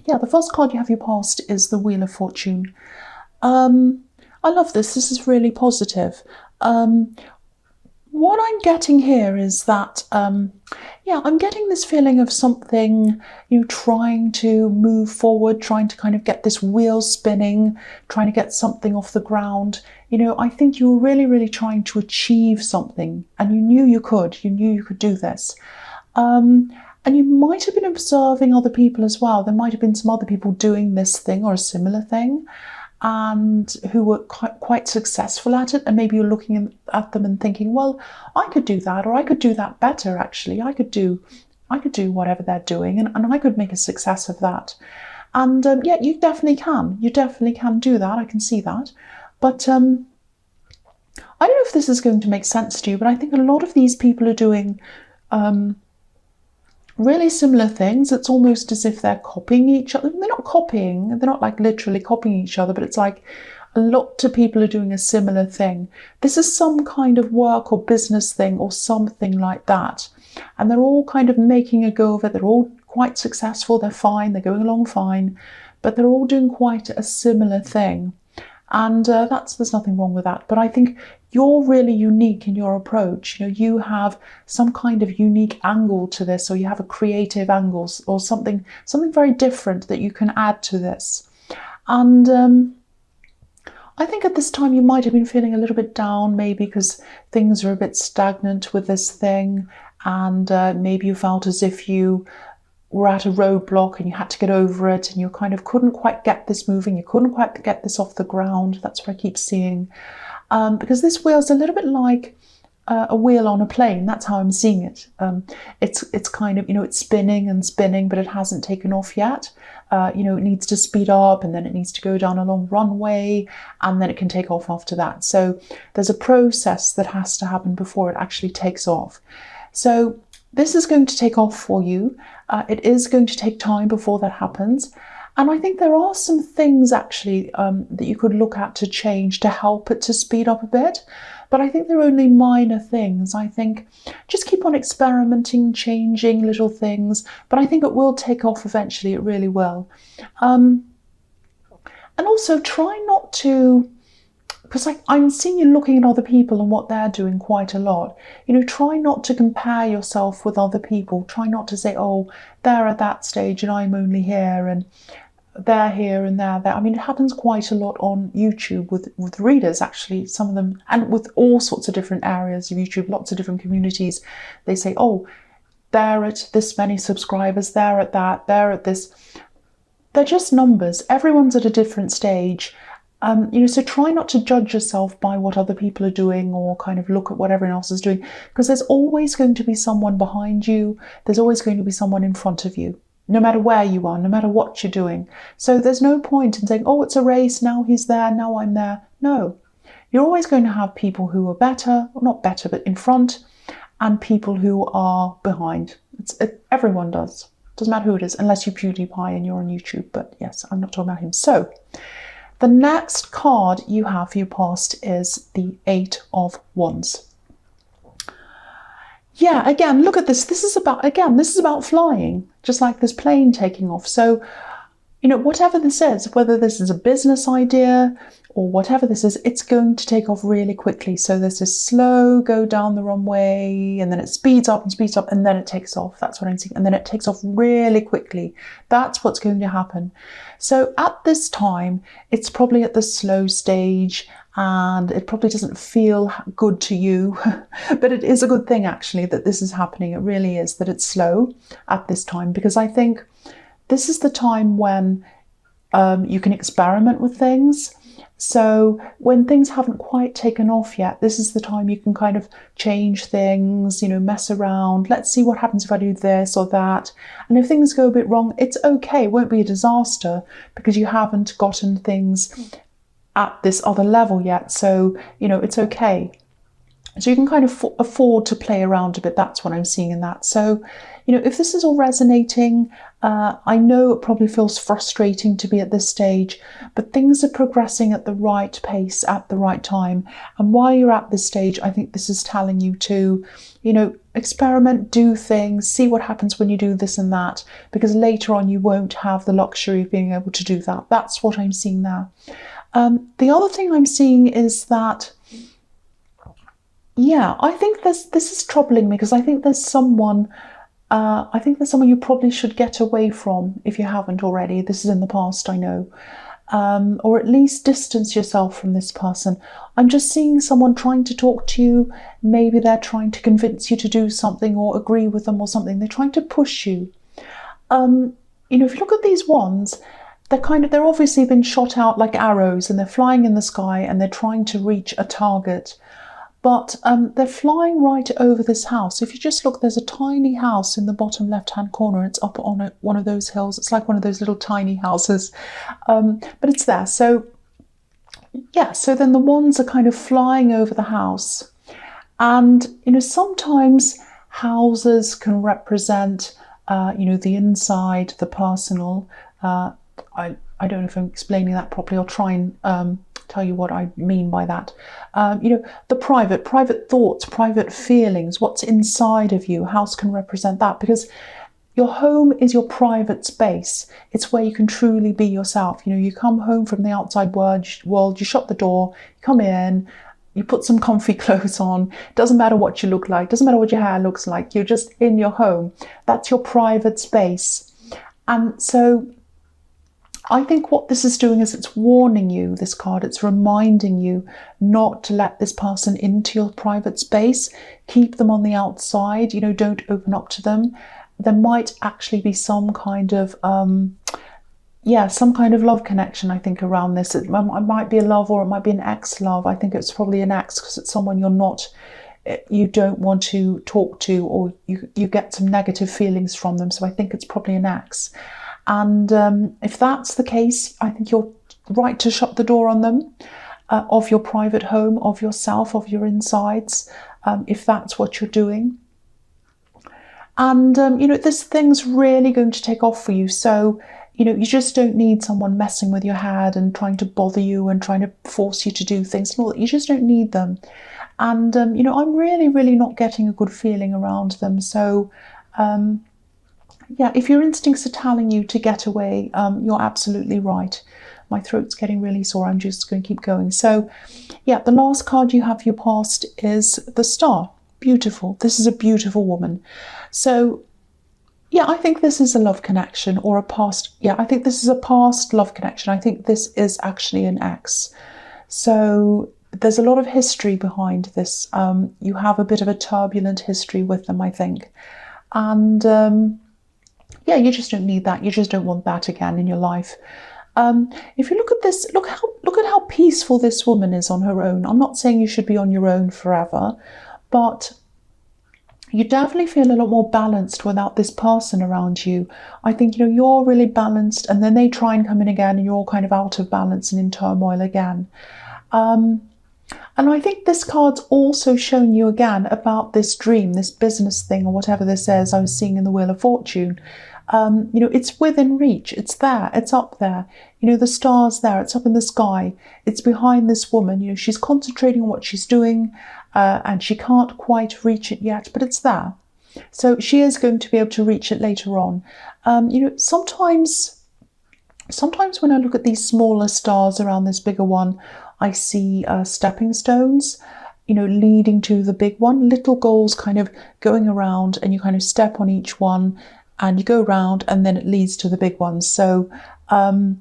Yeah, the first card you have your past is the Wheel of Fortune. I love this. This is really positive. What I'm getting here is that, yeah, I'm getting this feeling of something, trying to move forward, trying to kind of get this wheel spinning, trying to get something off the ground. I think you were really, really trying to achieve something, and you knew you could. You knew you could do this. And you might have been observing other people as well. There might have been some other people doing this thing or a similar thing, and who were quite successful at it, and maybe you're looking at them and thinking, well, I could do that, or I could do that better. Actually, I could do whatever they're doing, and I could make a success of that. And yeah, you definitely can do that. I can see that. But I don't know if this is going to make sense to you, but I think a lot of these people are doing really similar things. It's almost as if they're copying each other. They're not copying, they're not like literally copying each other, but it's like a lot of people are doing a similar thing. This is some kind of work or business thing or something like that. And they're all kind of making a go of it. They're all quite successful. They're fine. They're going along fine, but they're all doing quite a similar thing. And there's nothing wrong with that. But I think you're really unique in your approach. You have some kind of unique angle to this, or you have a creative angle, or something very different that you can add to this. And I think at this time you might have been feeling a little bit down, maybe because things are a bit stagnant with this thing, and maybe you felt as if you were at a roadblock and you had to get over it, and you kind of couldn't quite get this moving, you couldn't quite get this off the ground. That's what I keep seeing. Because this wheel's a little bit like a wheel on a plane. That's how I'm seeing it. It's kind of, it's spinning and spinning, but it hasn't taken off yet. It needs to speed up, and then it needs to go down a long runway, and then it can take off after that. So there's a process that has to happen before it actually takes off. So this is going to take off for you. It is going to take time before that happens. And I think there are some things actually that you could look at to change to help it to speed up a bit. But I think they're only minor things. I think just keep on experimenting, changing little things. But I think it will take off eventually. It really will. And also try not to, because I'm seeing you looking at other people and what they're doing quite a lot. Try not to compare yourself with other people. Try not to say, oh, they're at that stage and I'm only here, and they're here and they're there. I mean, it happens quite a lot on YouTube with readers, actually, some of them, and with all sorts of different areas of YouTube, lots of different communities. They say, oh, they're at this many subscribers, they're at that, they're at this. They're just numbers. Everyone's at a different stage. So try not to judge yourself by what other people are doing, or kind of look at what everyone else is doing, because there's always going to be someone behind you. There's always going to be someone in front of you, no matter where you are, no matter what you're doing. So there's no point in saying, oh, it's a race, now he's there, now I'm there. No, you're always going to have people who are better, or not better, but in front, and people who are behind. Everyone does. Doesn't matter who it is, unless you're PewDiePie and you're on YouTube. But yes, I'm not talking about him. So the next card you have for your past is the 8 of Wands. Yeah, again, look at this. This is about flying, just like this plane taking off. So, whatever this is, whether this is a business idea or whatever this is, it's going to take off really quickly. So there's this slow go down the runway, and then it speeds up, and then it takes off. That's what I'm seeing. And then it takes off really quickly. That's what's going to happen. So at this time, it's probably at the slow stage, and it probably doesn't feel good to you, but it is a good thing actually that this is happening. It really is, that it's slow at this time, because I think this is the time when you can experiment with things. So when things haven't quite taken off yet, this is the time you can kind of change things, mess around. Let's see what happens if I do this or that. And if things go a bit wrong, it's okay. It won't be a disaster, because you haven't gotten things at this other level yet. So, it's okay. So you can kind of afford to play around a bit. That's what I'm seeing in that. So, if this is all resonating, I know it probably feels frustrating to be at this stage, but things are progressing at the right pace at the right time. And while you're at this stage, I think this is telling you to, experiment, do things, see what happens when you do this and that, because later on you won't have the luxury of being able to do that. That's what I'm seeing there. The other thing I'm seeing is that, I think this is troubling me, because I think there's someone you probably should get away from if you haven't already. This is in the past, I know. Or at least distance yourself from this person. I'm just seeing someone trying to talk to you. Maybe they're trying to convince you to do something or agree with them or something. They're trying to push you. If you look at these wands, they're obviously been shot out like arrows, and they're flying in the sky and they're trying to reach a target. But they're flying right over this house. If you just look, there's a tiny house in the bottom left-hand corner. It's up on one of those hills. It's like one of those little tiny houses, but it's there. So, so then the wands are kind of flying over the house. And, sometimes houses can represent, the inside, the personal. I don't know if I'm explaining that properly. I'll try and tell you what I mean by that. The private thoughts, private feelings, what's inside of you. House can represent that, because your home is your private space. It's where you can truly be yourself. You come home from the outside world, you shut the door, you come in, you put some comfy clothes on. Doesn't matter what you look like, doesn't matter what your hair looks like, you're just in your home. That's your private space. And so I think what this is doing is it's warning you, this card, it's reminding you not to let this person into your private space. Keep them on the outside, don't open up to them. There might actually be some kind of, some kind of love connection, I think, around this. It might be a love, or it might be an ex-love. I think it's probably an ex, because it's someone you don't want to talk to, or you get some negative feelings from them. So I think it's probably an ex. And if that's the case, I think you're right to shut the door on them, of your private home, of yourself, of your insides, if that's what you're doing. And, this thing's really going to take off for you. So, you just don't need someone messing with your head and trying to bother you and trying to force you to do things and all that. You just don't need them. And, I'm really, really not getting a good feeling around them. So, if your instincts are telling you to get away, you're absolutely right. My throat's getting really sore. I'm just going to keep going. So, the last card you have for your past is the Star. Beautiful. This is a beautiful woman. So, I think this is a love connection, or a past. I think this is a past love connection. I think this is actually an ex. So there's a lot of history behind this. You have a bit of a turbulent history with them, I think. And you just don't need that. You just don't want that again in your life. If you look at this, look at how peaceful this woman is on her own. I'm not saying you should be on your own forever, but you definitely feel a lot more balanced without this person around you. I think, you're really balanced, and then they try and come in again, and you're all kind of out of balance and in turmoil again. And I think this card's also showing you again about this dream, this business thing, or whatever this is I was seeing in the Wheel of Fortune. It's within reach. It's there. It's up there. The star's there. It's up in the sky. It's behind this woman. She's concentrating on what she's doing, and she can't quite reach it yet, but it's there. So she is going to be able to reach it later on. Sometimes when I look at these smaller stars around this bigger one, I see stepping stones, leading to the big one, little goals kind of going around, and you kind of step on each one and you go around, and then it leads to the big one. So, I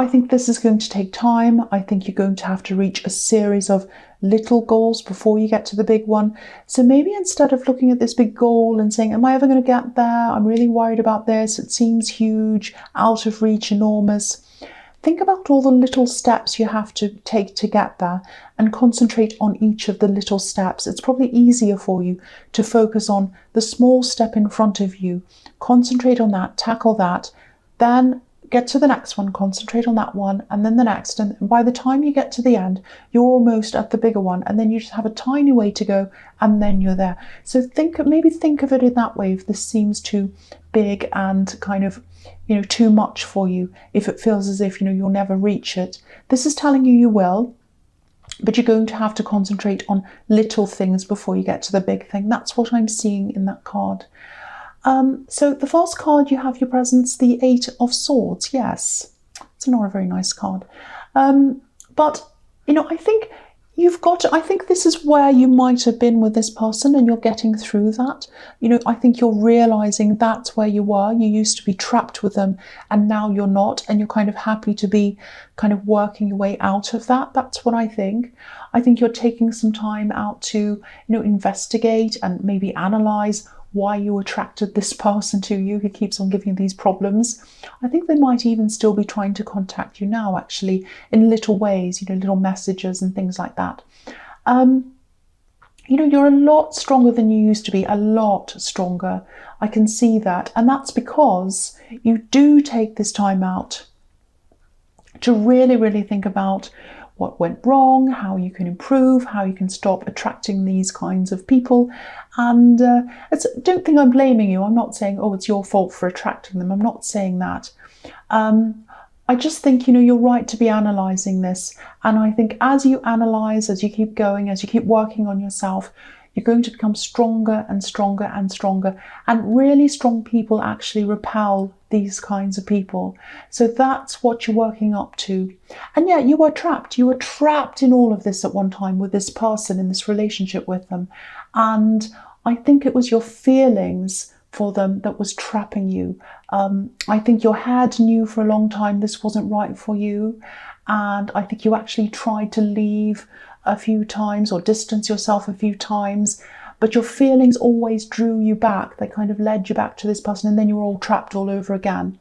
think this is going to take time. I think you're going to have to reach a series of little goals before you get to the big one. So maybe instead of looking at this big goal and saying, am I ever going to get there? I'm really worried about this. It seems huge, out of reach, enormous. Think about all the little steps you have to take to get there, and concentrate on each of the little steps. It's probably easier for you to focus on the small step in front of you. Concentrate on that, tackle that, then get to the next one, concentrate on that one, and then the next. And by the time you get to the end, you're almost at the bigger one, and then you just have a tiny way to go, and then you're there. So maybe think of it in that way. If this seems too big and kind of, too much for you, if it feels as if, you'll never reach it, this is telling you will. But you're going to have to concentrate on little things before you get to the big thing. That's what I'm seeing in that card. So the first card you have your presence, the Eight of Swords. Yes, it's not a very nice card. But, I think I think this is where you might have been with this person, and you're getting through that. I think you're realizing that's where you were. You used to be trapped with them, and now you're not, and you're kind of happy to be kind of working your way out of that. That's what I think. I think you're taking some time out to, investigate and maybe analyze why you attracted this person to you who keeps on giving you these problems. I think they might even still be trying to contact you now, actually, in little ways, little messages and things like that. You're a lot stronger than you used to be, a lot stronger. I can see that. And that's because you do take this time out to really, really think about what went wrong, how you can improve, how you can stop attracting these kinds of people. And don't think I'm blaming you. I'm not saying, oh, it's your fault for attracting them. I'm not saying that. I just think, you're right to be analysing this. And I think as you analyse, as you keep going, as you keep working on yourself, you're going to become stronger and stronger and stronger. And really strong people actually repel these kinds of people. So that's what you're working up to. And yeah, you were trapped. You were trapped in all of this at one time with this person, in this relationship with them. And I think it was your feelings for them that was trapping you. I think your head knew for a long time this wasn't right for you. And I think you actually tried to leave a few times or distance yourself a few times, but your feelings always drew you back. They kind of led you back to this person, and then you were all trapped all over again.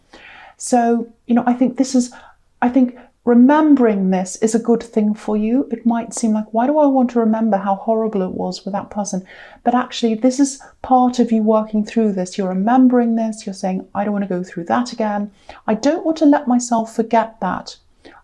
So, I think remembering this is a good thing for you. It might seem like, why do I want to remember how horrible it was with that person? But actually, this is part of you working through this. You're remembering this. You're saying, I don't want to go through that again. I don't want to let myself forget that.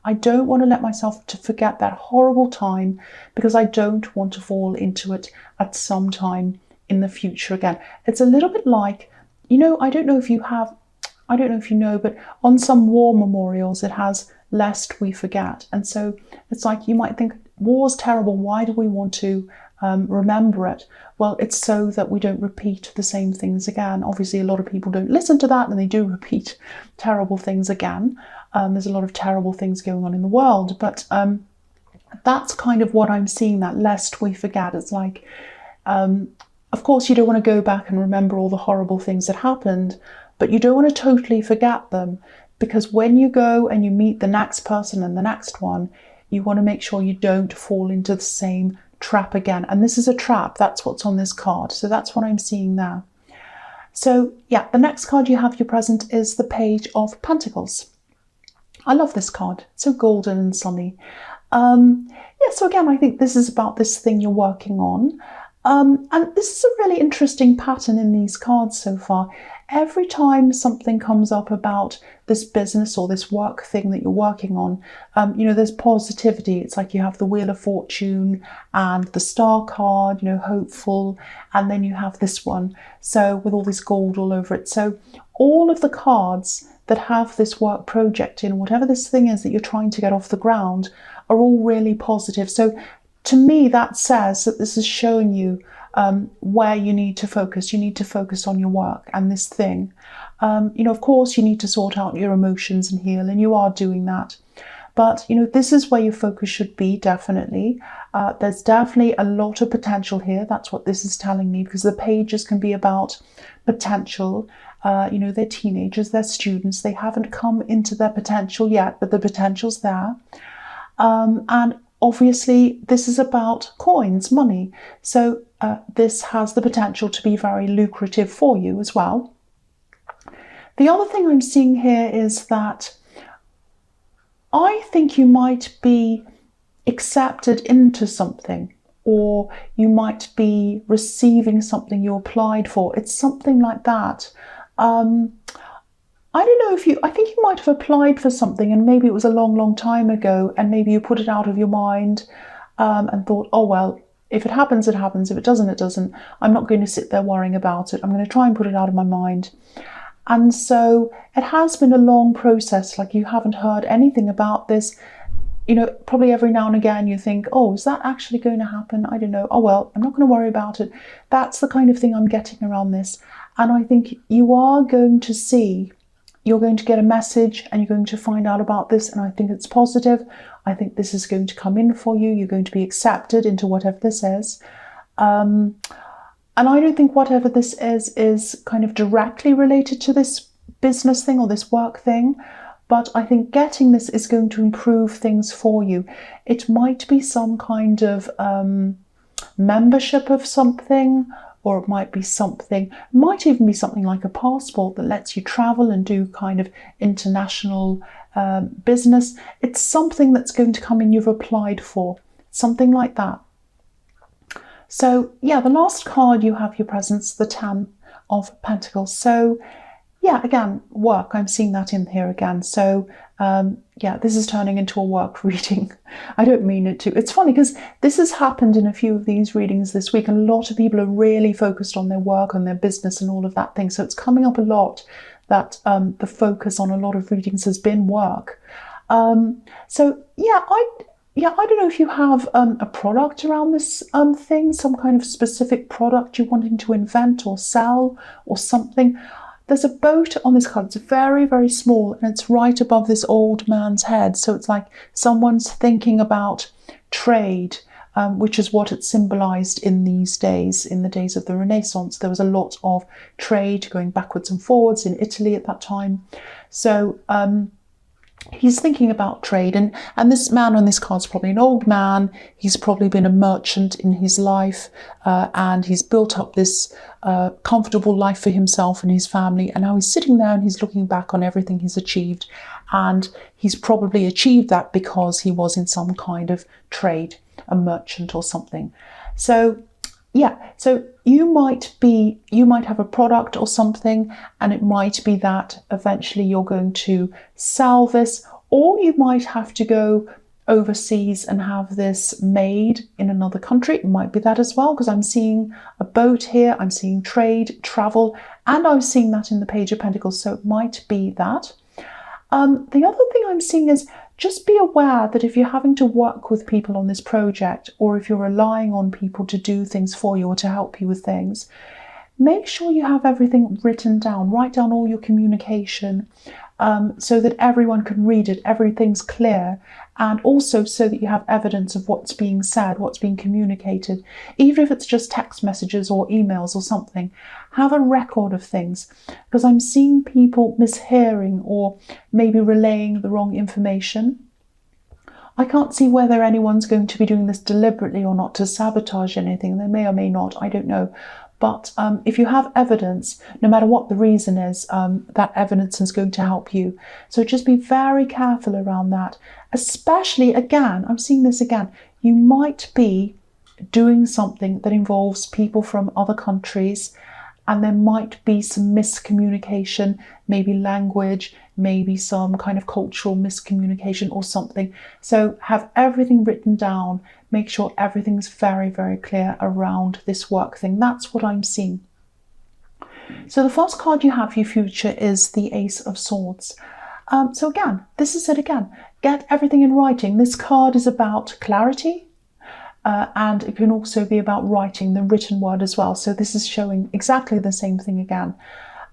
I don't want to let myself to forget that horrible time, because I don't want to fall into it at some time in the future again. It's a little bit like, I don't know if you know, but on some war memorials, it has lest we forget. And so it's like, you might think war's terrible. Why do we want to remember it? Well, it's so that we don't repeat the same things again. Obviously, a lot of people don't listen to that, and they do repeat terrible things again. There's a lot of terrible things going on in the world, but that's kind of what I'm seeing, that lest we forget. It's like, of course, you don't want to go back and remember all the horrible things that happened, but you don't want to totally forget them, because when you go and you meet the next person and the next one, you want to make sure you don't fall into the same trap again. And this is a trap. That's what's on this card. So that's what I'm seeing there. So yeah, the next card you have your present is the Page of Pentacles. I love this card. It's so golden and sunny. Yeah, so again, I think this is about this thing you're working on. And this is a really interesting pattern in these cards so far. Every time something comes up about this business or this work thing that you're working on, there's positivity. It's like you have the Wheel of Fortune and the Star card, hopeful, and then you have this one. So with all this gold all over it. So all of the cards that have this work project in, whatever this thing is that you're trying to get off the ground, are all really positive. So to me, that says that this is showing you where you need to focus. You need to focus on your work and this thing. Of course, you need to sort out your emotions and heal, and you are doing that. But, this is where your focus should be, definitely. There's definitely a lot of potential here. That's what this is telling me, because the pages can be about potential. They're teenagers, they're students. They haven't come into their potential yet, but the potential's there. And obviously, this is about coins, money. So this has the potential to be very lucrative for you as well. The other thing I'm seeing here is that I think you might be accepted into something, or you might be receiving something you applied for. It's something like that. I don't know if you, I think you might have applied for something and maybe it was a long, long time ago and maybe you put it out of your mind and thought, oh, well, if it happens, it happens. If it doesn't, it doesn't. I'm not going to sit there worrying about it. I'm going to try and put it out of my mind. And so it has been a long process, like you haven't heard anything about this. You know, probably every now and again you think, oh, is that actually going to happen? I don't know. Oh, well, I'm not going to worry about it. That's the kind of thing I'm getting around this. And I think you are going to see, you're going to get a message and you're going to find out about this. And I think it's positive. I think this is going to come in for you. You're going to be accepted into whatever this is. And I don't think whatever this is kind of directly related to this business thing or this work thing, but I think getting this is going to improve things for you. It might be some kind of membership of something, or it might be something, might even be something like a passport that lets you travel and do kind of international business. It's something that's going to come in you've applied for, something like that. So yeah, the last card you have your presence, the 10 of Pentacles. So yeah, again, work, I'm seeing that in here again. So yeah, this is turning into a work reading. I don't mean it to. It's funny because this has happened in a few of these readings this week. A lot of people are really focused on their work and their business and all of that thing. So it's coming up a lot that the focus on a lot of readings has been work. So yeah, I don't know if you have a product around this thing, some kind of specific product you're wanting to invent or sell or something. There's a boat on this card. It's very, very small and it's right above this old man's head. So it's like someone's thinking about trade, which is what it symbolized in these days, in the days of the Renaissance. There was a lot of trade going backwards and forwards in Italy at that time. So he's thinking about trade, and this man on this card is probably an old man. He's probably been a merchant in his life, and he's built up this comfortable life for himself and his family, and now he's sitting there and he's looking back on everything he's achieved, and he's probably achieved that because he was in some kind of trade, a merchant or something. So yeah, so you might have a product or something, and it might be that eventually you're going to sell this, or you might have to go overseas and have this made in another country. It might be that as well, because I'm seeing a boat here, I'm seeing trade, travel, and I'm seeing that in the Page of Pentacles, so it might be that. The other thing I'm seeing is just be aware that if you're having to work with people on this project, or if you're relying on people to do things for you or to help you with things, make sure you have everything written down. Write down all your communication so that everyone can read it, everything's clear, and also so that you have evidence of what's being said, what's being communicated. Even if it's just text messages or emails or something, have a record of things, because I'm seeing people mishearing or maybe relaying the wrong information. I can't see whether anyone's going to be doing this deliberately or not to sabotage anything. They may or may not, I don't know. But if you have evidence, no matter what the reason is, that evidence is going to help you. So just be very careful around that. Especially, again, I'm seeing this again, you might be doing something that involves people from other countries, and there might be some miscommunication, maybe language, maybe some kind of cultural miscommunication or something. So have everything written down. Make sure everything's very, very clear around this work thing. That's what I'm seeing. So the first card you have for your future is the Ace of Swords. So again, this is it again. Get everything in writing. This card is about clarity. And it can also be about writing, the written word as well. So this is showing exactly the same thing again.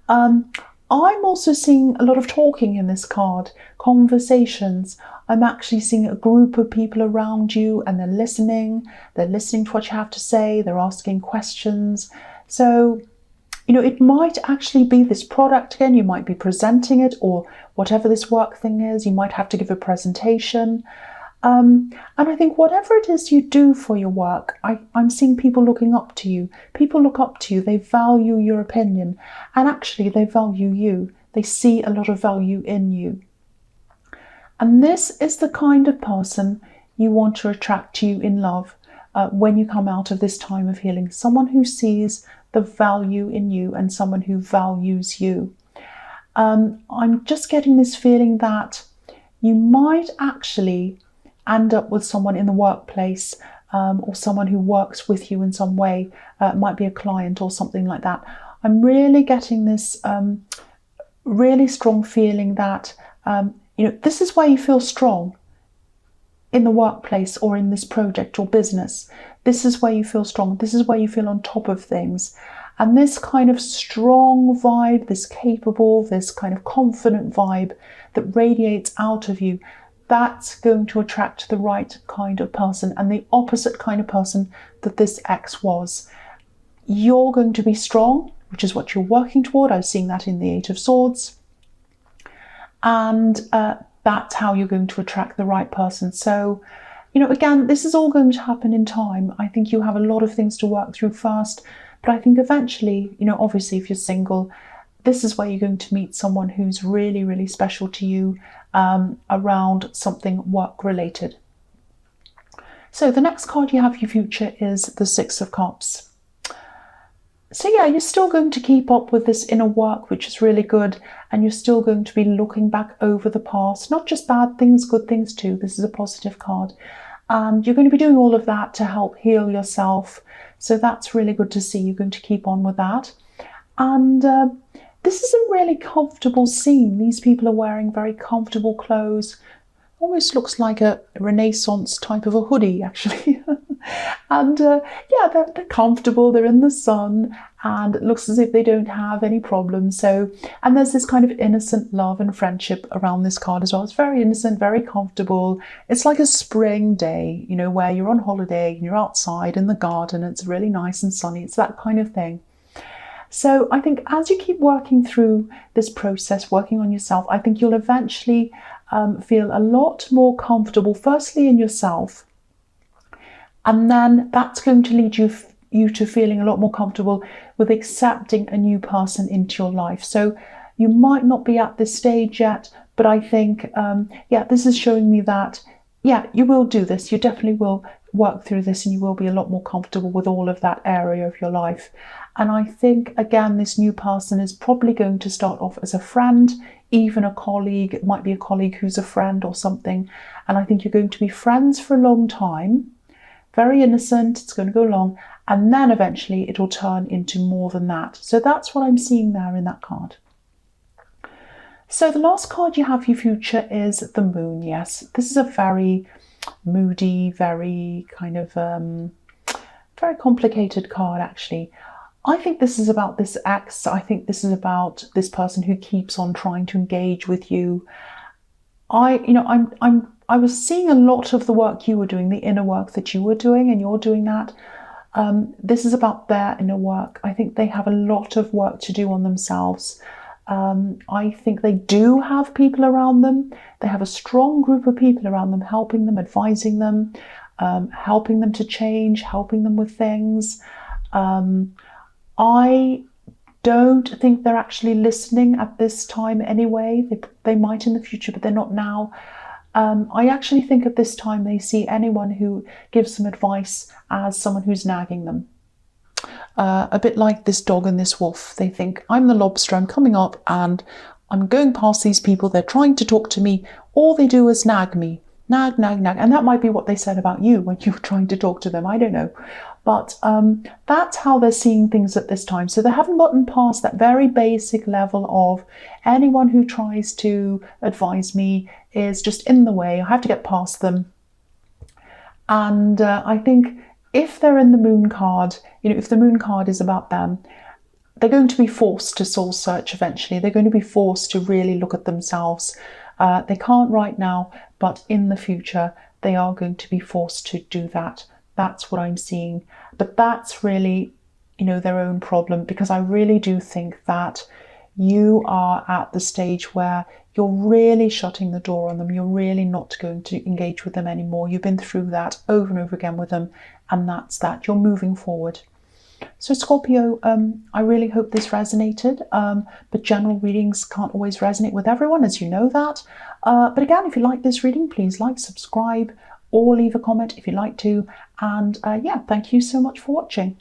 I'm also seeing a lot of talking in this card, conversations. I'm actually seeing a group of people around you and they're listening to what you have to say, they're asking questions. So, you know, it might actually be this product again, you might be presenting it, or whatever this work thing is, you might have to give a presentation. And I think whatever it is you do for your work, I'm seeing people looking up to you. People look up to you, they value your opinion, and actually they value you. They see a lot of value in you. And this is the kind of person you want to attract to you in love when you come out of this time of healing. Someone who sees the value in you and someone who values you. I'm just getting this feeling that you might actually end up with someone in the workplace, or someone who works with you in some way. It might be a client or something like that. I'm really getting this really strong feeling that this is where you feel strong, in the workplace or in this project or business. This is where you feel strong. This is where you feel on top of things. And this kind of strong vibe, this capable, this kind of confident vibe that radiates out of you, that's going to attract the right kind of person and the opposite kind of person that this ex was. You're going to be strong, which is what you're working toward. I was seeing that in the Eight of Swords. And that's how you're going to attract the right person. So, again, this is all going to happen in time. I think you have a lot of things to work through first, but I think eventually, obviously if you're single, this is where you're going to meet someone who's really, really special to you, around something work related. So the next card you have for your future is the Six of Cups. So yeah, you're still going to keep up with this inner work, which is really good. And you're still going to be looking back over the past, not just bad things, good things too. This is a positive card. And you're going to be doing all of that to help heal yourself. So that's really good to see. You're going to keep on with that. And this is a really comfortable scene. These people are wearing very comfortable clothes. Almost looks like a Renaissance type of a hoodie, actually. And yeah, they're comfortable, they're in the sun, and it looks as if they don't have any problems. So, and there's this kind of innocent love and friendship around this card as well. It's very innocent, very comfortable. It's like a spring day, where you're on holiday and you're outside in the garden. It's really nice and sunny. It's that kind of thing. So I think as you keep working through this process, working on yourself, I think you'll eventually feel a lot more comfortable, firstly in yourself, and then that's going to lead you to feeling a lot more comfortable with accepting a new person into your life. So you might not be at this stage yet, but I think, yeah, this is showing me that, yeah, you will do this. You definitely will work through this, and you will be a lot more comfortable with all of that area of your life. And I think, again, this new person is probably going to start off as a friend, even a colleague. It might be a colleague who's a friend or something. And I think you're going to be friends for a long time. Very innocent, it's going to go long, and then eventually it will turn into more than that. So that's what I'm seeing there in that card. So the last card you have for your future is the Moon. Yes, this is a very moody, very kind of very complicated card, actually. I think this is about this ex. I think this is about this person who keeps on trying to engage with you. I was seeing a lot of the work you were doing, the inner work that you were doing, and you're doing that. This is about their inner work. I think they have a lot of work to do on themselves. I think they do have people around them. They have a strong group of people around them, helping them, advising them, helping them to change, helping them with things. I don't think they're actually listening at this time anyway. They might in the future, but they're not now. I actually think at this time they see anyone who gives them advice as someone who's nagging them. A bit like this dog and this wolf. They think, I'm the lobster, I'm coming up and I'm going past these people, they're trying to talk to me. All they do is nag me. Nag, nag, nag. And that might be what they said about you when you were trying to talk to them. I don't know. But that's how they're seeing things at this time. So they haven't gotten past that very basic level of anyone who tries to advise me is just in the way. I have to get past them. And I think if they're in the Moon card, if the Moon card is about them, they're going to be forced to soul search eventually. They're going to be forced to really look at themselves. They can't right now, but in the future, they are going to be forced to do that. That's what I'm seeing. But that's really, their own problem, because I really do think that you are at the stage where you're really shutting the door on them. You're really not going to engage with them anymore. You've been through that over and over again with them, and that's that. You're moving forward. So Scorpio, I really hope this resonated, but general readings can't always resonate with everyone, as you know that. But again, if you like this reading, please like, subscribe, or leave a comment if you'd like to. And yeah, thank you so much for watching.